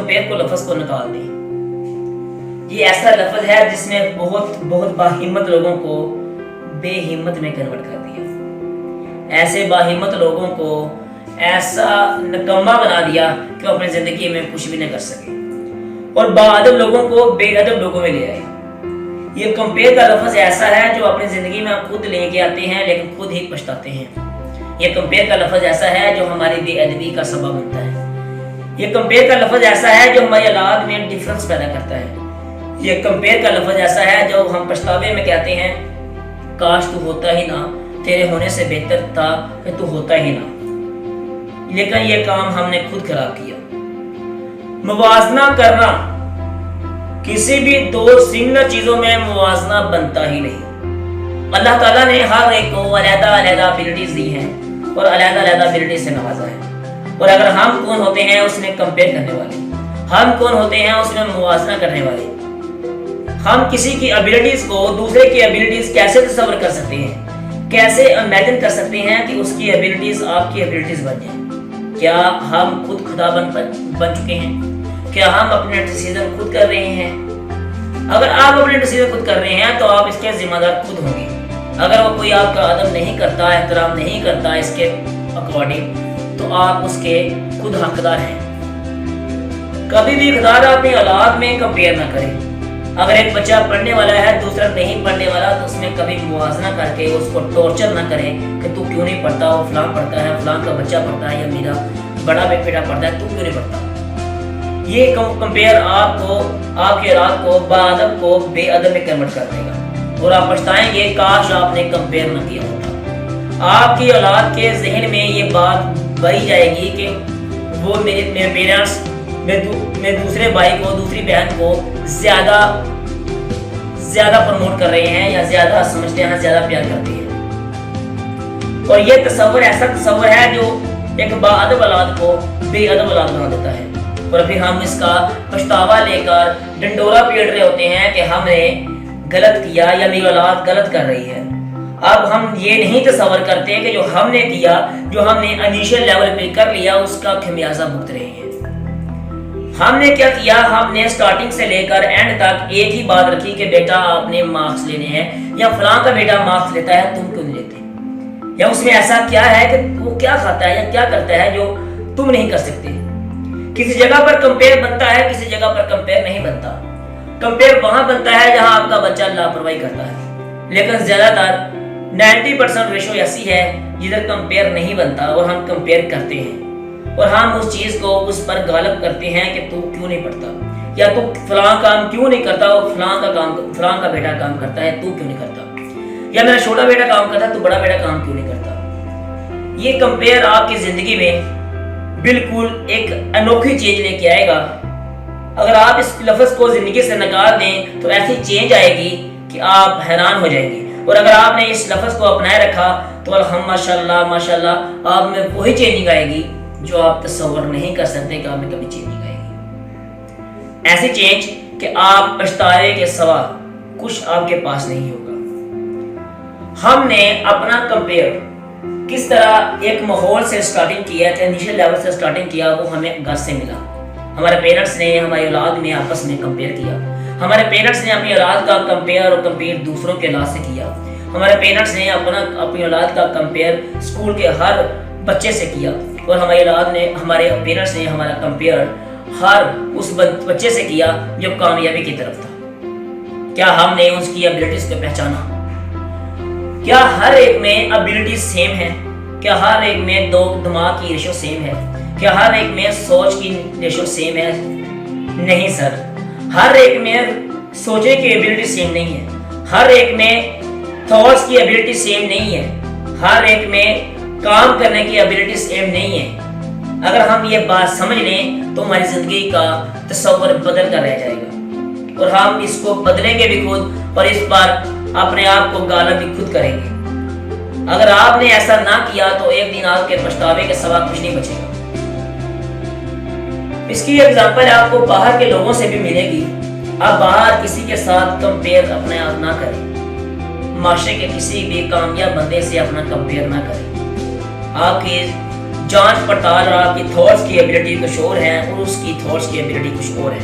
Compare को लफ्ज को निकाल दें। ये ऐसा लफ्ज है जिसने बहुत बहुत बाहिम्मत लोगों को बेहिम्मत में कन्वर्ट कर दिया, ऐसे बाहिम्मत लोगों को ऐसा निकम्मा बना दिया कि वो अपनी जिंदगी में कुछ भी नहीं कर सके, और बाअदब लोगों को बेअदब लोगों में ले आए। ये कंपेयर का लफ्ज ऐसा है जो अपनी जिंदगी में खुद लेके आते हैं लेकिन खुद ही पछताते हैं। ये कंपेयर का लफ्ज ऐसा है जो हमारी बेअदबी का सबब बनता है। ये कंपेयर का लफ्ज ऐसा है जो हमारी औलाद में डिफरेंस पैदा करता है। ये कंपेयर का लफ्ज ऐसा है जो हम पछतावे में कहते हैं काश तू होता ही ना, तेरे होने से बेहतर था कि तू होता ही ना। लेकिन ये काम हमने खुद खराब किया। मुवाजना करना, किसी भी दो सिंगल चीजों में मुवाजना बनता ही नहीं। अल्लाह ताला ने हर एक को अलग-अलग एबिलिटीज दी हैं और अलग-अलग एबिलिटीज से नवाजा है। और अगर हम कौन होते हैं उसमें कंपेयर करने वाले, हम कौन होते हैं उसमें मुवाजना करने वाले। हम किसी की एबिलिटीज को दूसरे की एबिलिटीज कैसे तस्वर कर सकते हैं, कैसे इमेजिन कर सकते हैं कि उसकी एबिलिटीज आपकी एबिलिटीज बन जाए। क्या हम खुद खुदा बन चुके हैं? क्या हम अपने डिसीजन खुद कर रहे हैं? अगर आप अपने डिसीजन खुद कर रहे हैं तो आप इसके जिम्मेदार खुद होंगे। अगर वो कोई आपका अदब नहीं करता, एहतराम नहीं करता इसके अकॉर्डिंग, तो आप उसके खुद हकदार हैं। कभी भी खुदार अपनी औलाद में कंपेयर ना करें। अगर एक बच्चा पढ़ने वाला है दूसरा नहीं पढ़ने वाला तो उसमें कभी मुवाजना करके उसको टॉर्चर ना करें कि तू क्यों नहीं पढ़ता, वो फलां पढ़ता है, फलां का बच्चा पढ़ता है, या मेरा बड़ा बेटा पढ़ता है, तू क्यों नहीं पढ़ता। ये कंपेयर आपको, आपकी औलाद को बाअदब को बेअदब में कन्वर्ट कर देगा और आप पछताएंगे काश आपने कंपेयर न किया होता। आपकी औलाद के जहन में ये बात बही जाएगी कि वो मेरे पेरेंट्स मैं दूसरे भाई को, दूसरी बहन को ज्यादा प्रमोट कर रहे हैं या ज्यादा समझते हैं, ज्यादा प्यार करते हैं। और ये तस्वर ऐसा तस्वर है जो एक बाअदब औलाद को बेअदब औलाद बना देता है। और फिर हम इसका पछतावा लेकर डंडोरा पीट रहे होते हैं कि हमने गलत किया या मेरी औलाद गलत कर रही है। अब हम ये नहीं तस्वर करते कि जो हमने किया, जो हमने इनिशियल लेवल पे कर लिया, उसका खमियाजा भुगत रहे हैं। हमने क्या किया, हमने स्टार्टिंग से लेकर एंड तक एक ही बात रखी कि बेटा आपने मार्क्स लेने हैं, या फलां का बेटा मार्क्स लेता है तुम क्यों नहीं लेते, या उसमें ऐसा क्या है कि वो क्या खाता है या क्या करता है जो तुम नहीं कर सकते। किसी जगह पर कंपेयर बनता है, किसी जगह पर कंपेयर नहीं बनता। कंपेयर वहां बनता है जहां आपका बच्चा लापरवाही करता है, लेकिन ज्यादातर 90% रेशो ऐसी है जिधर कंपेयर नहीं बनता और हम कंपेयर करते हैं और हम उस चीज को उस पर गालिब करते हैं कि तू क्यों नहीं पढ़ता, या तू फलां काम क्यों नहीं करता, वो फलां का बेटा काम करता है तू क्यों नहीं करता, या मेरा छोटा बेटा काम करता है तू बड़ा बेटा काम क्यों नहीं करता। ये कंपेयर आपकी जिंदगी में बिल्कुल एक अनोखी चेंज लेके आएगा। अगर आप इस लफ्ज को जिंदगी से निकाल दें तो ऐसी चेंज आएगी कि आप हैरान हो जाएंगे। और अगर आपने इस लफ्ज को अपनाए रखा तो अल्हम्दुलिल्लाह माशाल्लाह आप में वही चेंजिंग आएगी जो आप तस्वर नहीं कर सकते कि आप में कभी चेंजिंग आएगी। ऐसी चेंज कि आप पछतावे के सिवा कुछ आपके पास नहीं होगा। हमने अपना कंपेयर किस तरह एक माहौल से स्टार्टिंग किया, इनिशियल लेवल से स्टार्टिंग किया, वो हमें घर से मिला। हमारे पेरेंट्स ने हमारी औलाद में आपस में कंपेयर किया। हमारे पेरेंट्स ने अपनी औलाद का कंपेयर और कंपेयर दूसरों के औलाद से किया। हमारे पेरेंट्स ने अपनी औलाद का कंपेयर स्कूल के हर बच्चे से किया और हमारे पेरेंट्स ने हमारा कंपेयर हर उस बच्चे से किया जो कामयाबी की तरफ था। क्या हमने उसकी एबिलिटीज को पहचाना? क्या हर एक में एबिलिटीज सेम है? क्या हर एक में दिमाग की रेशो सेम है? क्या हर एक में सोच की रेशो सेम है? नहीं सर, हर एक में सोचने की एबिलिटी सेम नहीं है, हर एक में थॉट्स की एबिलिटी सेम नहीं है, हर एक में काम करने की एबिलिटी सेम नहीं है। अगर हम ये बात समझ लें तो हमारी जिंदगी का तस्वर बदल कर रह जाएगा और हम इसको बदलेंगे भी खुद और इस बार अपने आप को गाला भी खुद करेंगे। अगर आपने ऐसा ना किया तो एक दिन आपके पछतावे के सिवा कुछ नहीं बचेगा। इसकी एग्जांपल आपको बाहर के लोगों से भी मिलेगी। आप बाहर किसी के साथ कंपेयर अपने आप ना करें। माशरे के किसी भी कामयाब बंदे से अपना कंपेयर ना करें। आपकी जांच पड़ताल रहा कि थॉट्स की एबिलिटी कुछ और है और उसकी थॉट्स की एबिलिटी कुछ और है।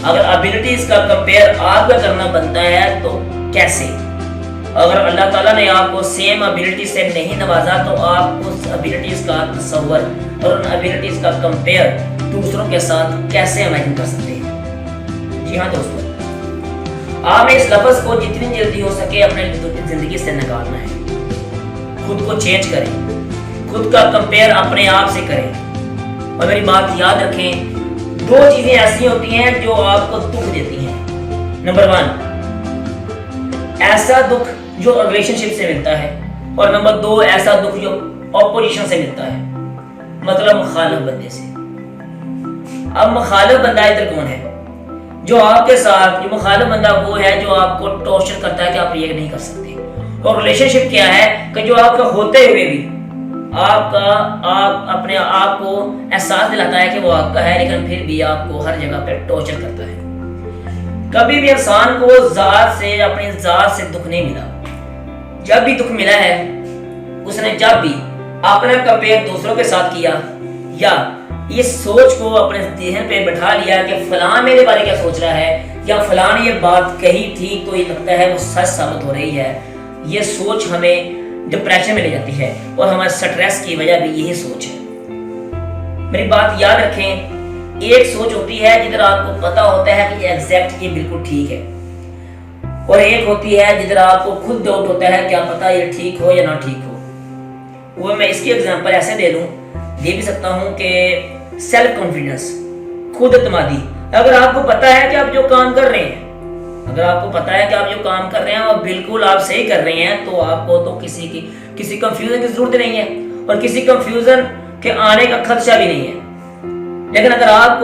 अगर एबिलिटीज का कंपेयर आपका करना बनता है तो कैसे? अगर अल्लाह ताला ने आपको सेम एबिलिटी से नहीं नवाजा तो आप उस एबिलिटीज का तसव्वुर और उन एबिलिटीज का कंपेयर दूसरों के साथ कैसे इमेजिन कर सकते हैं? जी हाँ दोस्तों, आपने इस लफ्ज को जितनी जल्दी हो सके अपने जिंदगी से निकालना है। खुद को चेंज करें, खुद का कंपेयर अपने आप से करें। और मेरी बात याद रखें, दो चीजें ऐसी होती हैं जो आपको दुख देती हैं। नंबर 1, ऐसा दुख जो रिलेशनशिप से मिलता है, और नंबर 2, ऐसा दुख जो ऑपोजिशन से मिलता है, मतलब मुखालिफ बंदे से। अब मुखालिफ बंदा इधर कौन है? जो आपके साथ, जो मुखालिफ बंदा वो है जो आपको टॉर्चर करता है कि आप ये नहीं कर सकते। और रिलेशनशिप क्या है कि जो आपका होते हुए भी आप अपने आप को एहसास दिलाता है कि वो आपका है, लेकिन फिर भी आपको हर जगह पे टॉर्चर करता है। कभी भी इंसान को जात से, अपनी जात से दुख नहीं मिला। जब भी दुख मिला है उसने जब भी अपना कंपेयर दूसरों के साथ किया या ये सोच को अपने जहन पे बैठा लिया कि फलां मेरे बारे क्या सोच रहा है या फलां ने ये बात कही थी तो ये लगता है वो सच साबित हो रही है, ये सोच हमें डिप्रेशन में ले जाती है और हमारे स्ट्रेस की वजह भी यही सोच है। मेरी बात याद रखें, एक सोच होती है जिधर आपको पता होता है कि एग्जैक्ट ये बिल्कुल ठीक है, और एक होती है जिधर आपको खुद डाउट होता है क्या पता ये ठीक हो या ना ठीक हो। वो मैं इसकी एग्जांपल ऐसे दे भी सकता हूँ कि सेल्फ कॉन्फिडेंस, खुद एतमादी। अगर आपको पता है कि आप जो काम कर रहे हैं, अगर आपको पता है कि आप जो काम कर रहे हैं और बिल्कुल आप सही कर रहे हैं, तो आपको तो किसी कंफ्यूजन की जरूरत नहीं है और किसी कंफ्यूजन के आने का खदशा भी नहीं है। लेकिन अगर आप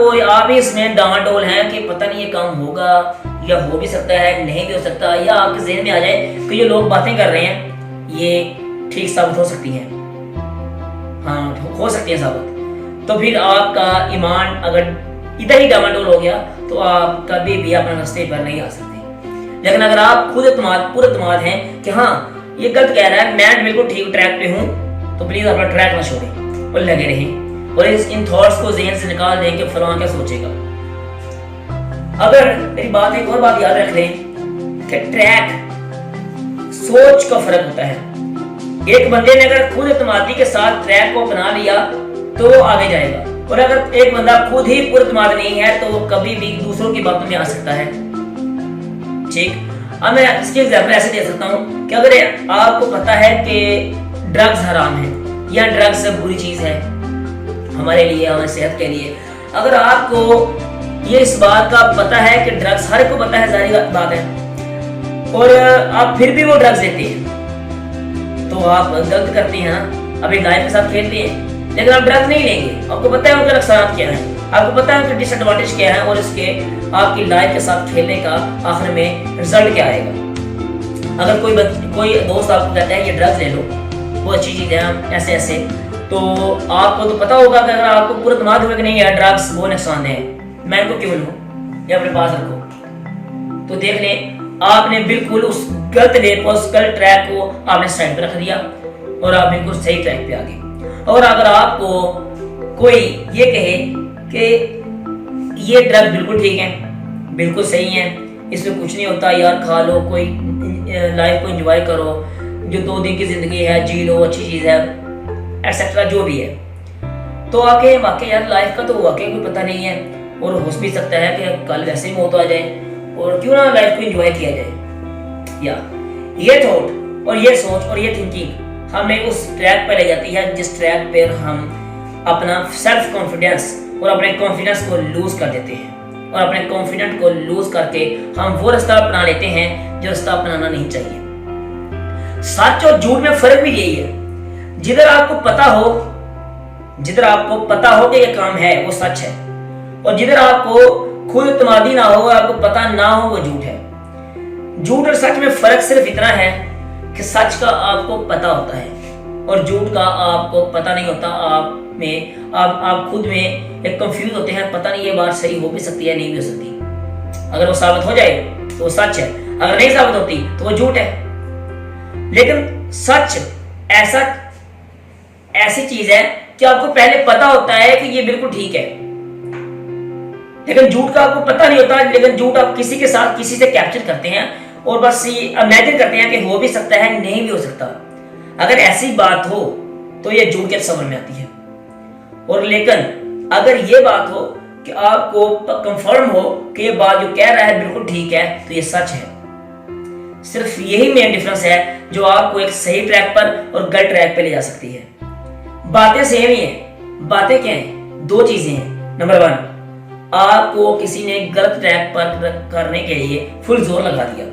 ही इसमें डामाडोल हैं कि पता नहीं ये काम होगा या हो भी सकता है, नहीं भी हो सकता, या आपके ज़हन में आ जाए कि ये लोग बातें कर रहे हैं ये ठीक साबित हो सकती है, हाँ हो सकती है साबित, तो फिर आपका ईमान अगर इधर ही डामाडोल हो गया तो आप कभी भी अपने रास्ते पर नहीं आ सकते। लेकिन अगर आप खुद पूरे एतमाद हैं कि हाँ ये गलत कह रहा है, मैं बिल्कुल ठीक ट्रैक पे हूँ, तो प्लीज अपना ट्रैक ना छोड़ें और लगे रहें और इन थॉट्स को ज़हन से निकाल दें कि फलां क्या सोचेगा। अगर मेरी बात एक और बात याद रख लें कि ट्रैक सोच का फर्क होता है। एक बंदे ने अगर खुद एतमादी के साथ ट्रैक को अपना लिया तो वो आगे जाएगा, और अगर एक बंदा खुद ही पुरतमाद नहीं है तो वो कभी भी दूसरों की बातों में आ सकता है। ठीक, अब मैं इसकी एग्जांपल ऐसे दे सकता हूँ कि अगर आपको पता है कि ड्रग्स हराम है या ड्रग्स बुरी चीज है हमारे लिए, हमारी सेहत के लिए, अगर आपको ये इस बात का पता है कि ड्रग्स, हर को पता है, जारी बात है, और आप फिर भी वो ड्रग्स लेते हैं तो आप गलत करते हैं, अपनी लाइफ के साथ खेलते हैं। लेकिन आप ड्रग्स नहीं लेंगे, आपको पता है उनके नुकसान क्या है, आपको पता है उनके डिसएडवांटेज क्या है और इसके आपकी लाइफ के साथ खेलने का आखिर में रिजल्ट क्या आएगा। अगर कोई दोस्त आपको कहता है ये ड्रग्स ले लो, वो अच्छी चीज है, ऐसे ऐसे, तो आपको तो पता होगा कि अगर आपको पूरा दिमाग हुआ कि नहीं यार ड्रग्स वो नुकसान है, मैं इनको क्यों लूं, या अपने पास रखो, तो देख लें आपने बिल्कुल उस गलत वे को, उस गलत ट्रैक को आपने साइड पर रख दिया और आप बिल्कुल सही ट्रैक पे आ गए। और अगर आपको कोई ये कहे कि ये ड्रग बिल्कुल ठीक है, बिल्कुल सही है, इसमें कुछ नहीं होता यार, खा लो, कोई लाइफ को एंजॉय करो, जो 2 दिन की जिंदगी है जी लो, अच्छी चीज है, एक्सेट्रा जो भी है, तो आके वाकई यार लाइफ का तो वाकई कोई पता नहीं है और हो भी सकता है कि कल वैसे ही मौत आ जाए, और क्यों ना लाइफ को एंजॉय किया जाए। या ये थॉट और ये सोच और ये थिंकिंग हमें उस ट्रैक पर ले जाती है जिस ट्रैक पर हम अपना सेल्फ कॉन्फिडेंस और अपने कॉन्फिडेंस को लूज कर देते हैं, और अपने कॉन्फिडेंस को लूज करके हम वो रास्ता अपना लेते हैं जो रास्ता अपनाना नहीं चाहिए। सच और झूठ में फर्क भी यही है, जिधर आपको पता हो कि ये काम है वो सच है, और जिधर आपको खुद एतमादी ना हो, आपको पता ना हो, वो झूठ है। झूठ और सच में फर्क सिर्फ इतना है कि सच का आपको पता होता है और झूठ का आपको पता नहीं होता। आप खुद में एक कंफ्यूज होते हैं, पता नहीं ये बात सही हो भी सकती है, नहीं भी हो सकती। अगर वो साबित हो जाए तो वो सच है, अगर नहीं साबित होती तो वो झूठ है। लेकिन सच ऐसी चीज है کہ آپ کو پہلے پتا ہوتا ہے کہ یہ بالکل ٹھیک ہے، لیکن جھوٹ کا آپ کو پتا نہیں ہوتا، لیکن جھوٹ آپ کسی کے ساتھ کسی سے کیپچر کرتے ہیں اور بس امیجن کرتے ہیں کہ ہو بھی سکتا ہے، نہیں بھی ہو سکتا۔ اگر ایسی بات ہو تو یہ جھوٹ کے تصور میں آتی ہے، اور لیکن اگر یہ بات ہو کہ آپ کو کنفرم ہو کہ یہ بات جو کہہ رہا ہے بالکل ٹھیک ہے تو یہ سچ ہے۔ صرف یہی مین ڈفرنس ہے جو آپ کو ایک صحیح ٹریک پر اور غلط ٹریک پہ لے جا سکتی ہے۔ باتیں سیم ہی ہیں۔ باتیں کیا ہیں؟ دو چیزیں ہیں۔ نمبر 1، آپ کو کسی نے غلط ٹریک پر کرنے کے لیے فل زور لگا دیا،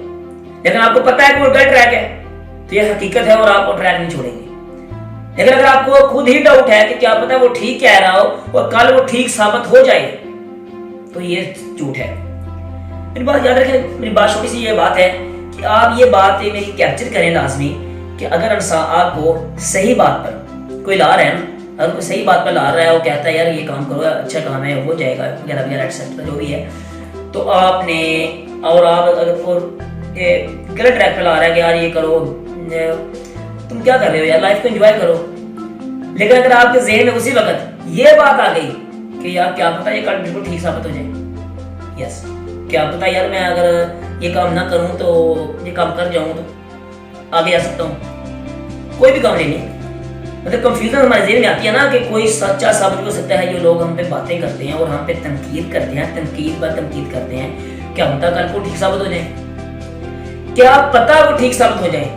لیکن آپ کو پتا ہے کہ وہ غلط ٹریک ہے، تو یہ حقیقت ہے اور آپ کو ٹریک نہیں چھوڑیں گے۔ لیکن اگر آپ کو خود ہی ڈاؤٹ ہے کہ کیا پتا وہ ٹھیک کہہ رہا ہو اور کل وہ ٹھیک ثابت ہو جائے، تو یہ جھوٹ ہے۔ میری بات یاد رکھیں، میری بات چھوٹی سی یہ بات ہے کہ آپ یہ بات میری کیپچر کریں لازمی، کہ اگر انسان آپ کو صحیح بات پر کوئی لا رہا ہے نا، اگر کوئی صحیح بات پر لا رہا ہے، وہ کہتا ہے یار یہ کام کرو، اچھا کام ہے، ہو جائے گا وغیرہ وغیرہ ایٹسٹرا جو بھی ہے، تو آپ نے اور آپ اگر غلط ٹریک پہ لا رہا ہے کہ یار یہ کرو، تم کیا کر رہے ہو یار، لائف کو انجوائے کرو، لیکن اگر آپ کے ذہن میں اسی وقت یہ بات آ گئی کہ یار کیا پتا یہ کل بالکل ٹھیک ثابت ہو جائے، یس کیا پتا یار میں اگر یہ کام نہ کروں تو یہ کام کر جاؤں تو آگے آ سکتا ہوں، کوئی بھی کام نہیں، مطلب کنفیوژن ہمارے ذہن میں آتی ہے نا کہ کوئی سچا ثابت ہو سکتا ہے، جو لوگ ہم پہ باتیں کرتے ہیں اور ہم پہ تنقید کرتے ہیں، تنقید پر تنقید کرتے ہیں، کیا پتا کل کو ٹھیک ثابت ہو جائے، کیا پتا وہ ٹھیک ثابت ہو جائے۔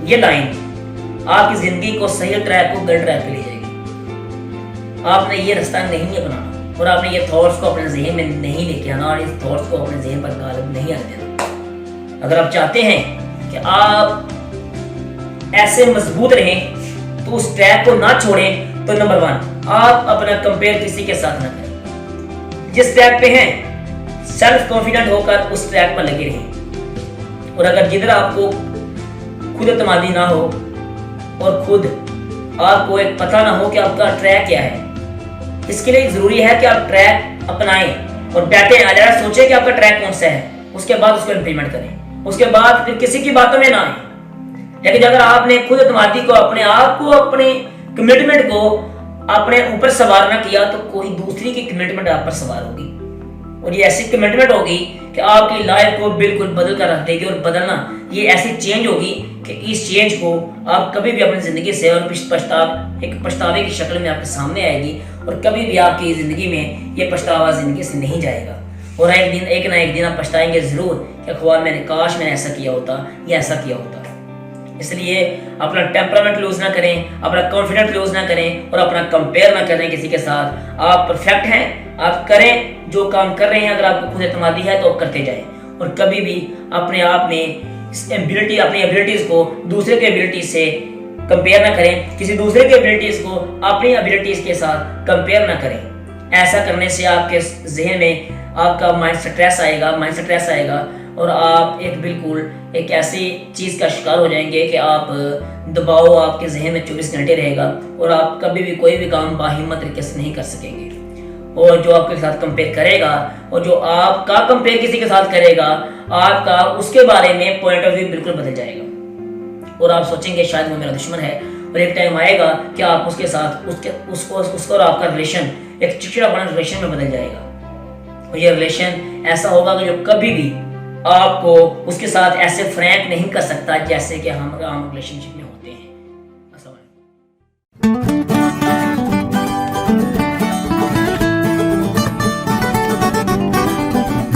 یہ لائن آپ کی زندگی کو صحیح ٹریک کو غلط ٹریک پہ لے جائے گی۔ آپ نے یہ رستہ نہیں اپنانا اور آپ نے یہ تھاٹس کو اپنے ذہن میں نہیں لے کے آنا اور اس تھاٹس کو اپنے ذہن پر غالب نہیں آنے دینا۔ اگر آپ چاہتے ہیں کہ آپ ایسے مضبوط رہیں تو اس ٹریک کو نہ چھوڑیں، تو نمبر 1، آپ اپنا کمپیئر کسی کے ساتھ نہ کریں۔ جس ٹریک پہ ہیں سیلف کانفیڈنٹ ہو کر اس ٹریک پر لگے رہیں، اور اگر جدھر آپ کو خود اعتمادی نہ ہو اور خود آپ کو ایک پتہ نہ ہو کہ آپ کا ٹریک کیا ہے، اس کے لیے ضروری ہے کہ آپ ٹریک اپنائیں اور بیٹھیں، آج سوچیں کہ آپ کا ٹریک کون سا ہے، اس کے بعد اس کو امپلیمنٹ کریں، اس کے بعد پھر کسی کی باتوں میں نہ آئیں۔ لیکن اگر آپ نے خود اعتمادی کو، اپنے آپ کو، اپنے کمٹمنٹ کو اپنے اوپر سوار نہ کیا، تو کوئی دوسری کی کمٹمنٹ آپ پر سوار ہوگی، اور یہ ایسی کمٹمنٹ ہوگی کہ آپ کی لائف کو بالکل بدل کر رکھ دے گی، اور بدلنا یہ ایسی چینج ہوگی کہ اس چینج کو آپ کبھی بھی اپنی زندگی سے اور ایک پچھتاوے کی شکل میں آپ کے سامنے آئے گی، اور کبھی بھی آپ کی زندگی میں یہ پچھتاوا زندگی سے نہیں جائے گا، اور ایک نہ ایک دن آپ پچھتائیں گے ضرور کہ اخوان کاش میں نے ایسا کیا ہوتا یا ایسا کیا ہوتا۔ اس لیے اپنا ٹیمپرامنٹ لوز نہ کریں، اپنا کانفیڈنٹ لوز نہ کریں، اور اپنا کمپیئر نہ کریں کسی کے ساتھ۔ آپ پرفیکٹ ہیں، آپ کریں جو کام کر رہے ہیں، اگر آپ کو خود اعتمادی ہے تو آپ کرتے جائیں، اور کبھی بھی اپنے آپ میں اپنی ایبلٹیز کو دوسرے کے ایبلٹیز سے کمپیئر نہ کریں، کسی دوسرے کے ایبلٹیز کو اپنی ایبلٹیز کے ساتھ کمپیئر نہ کریں۔ ایسا کرنے سے آپ کے ذہن میں آپ کا مائنڈ سٹریس آئے گا اور آپ بالکل ایک ایسی چیز کا شکار ہو جائیں گے کہ آپ دباؤ آپ کے ذہن میں 24 گھنٹے رہے گا، اور آپ کبھی بھی کوئی بھی کام باہمت طریقے سے نہیں کر سکیں گے۔ اور جو آپ کے ساتھ کمپیئر کرے گا اور جو آپ کا کمپیئر کسی کے ساتھ کرے گا، آپ کا اس کے بارے میں پوائنٹ آف ویو بالکل بدل جائے گا، اور آپ سوچیں گے شاید وہ میرا دشمن ہے، اور ایک ٹائم آئے گا کہ آپ اس کے ساتھ اس کو اور آپ کا ریلیشن ایک چڑچڑا پن ریلیشن میں بدل جائے گا، اور یہ ریلیشن ایسا ہوگا کہ جو کبھی بھی آپ کو اس کے ساتھ ایسے فرینک نہیں کر سکتا جیسے کہ ہم ریلیشن شپ میں ہوتے ہیں۔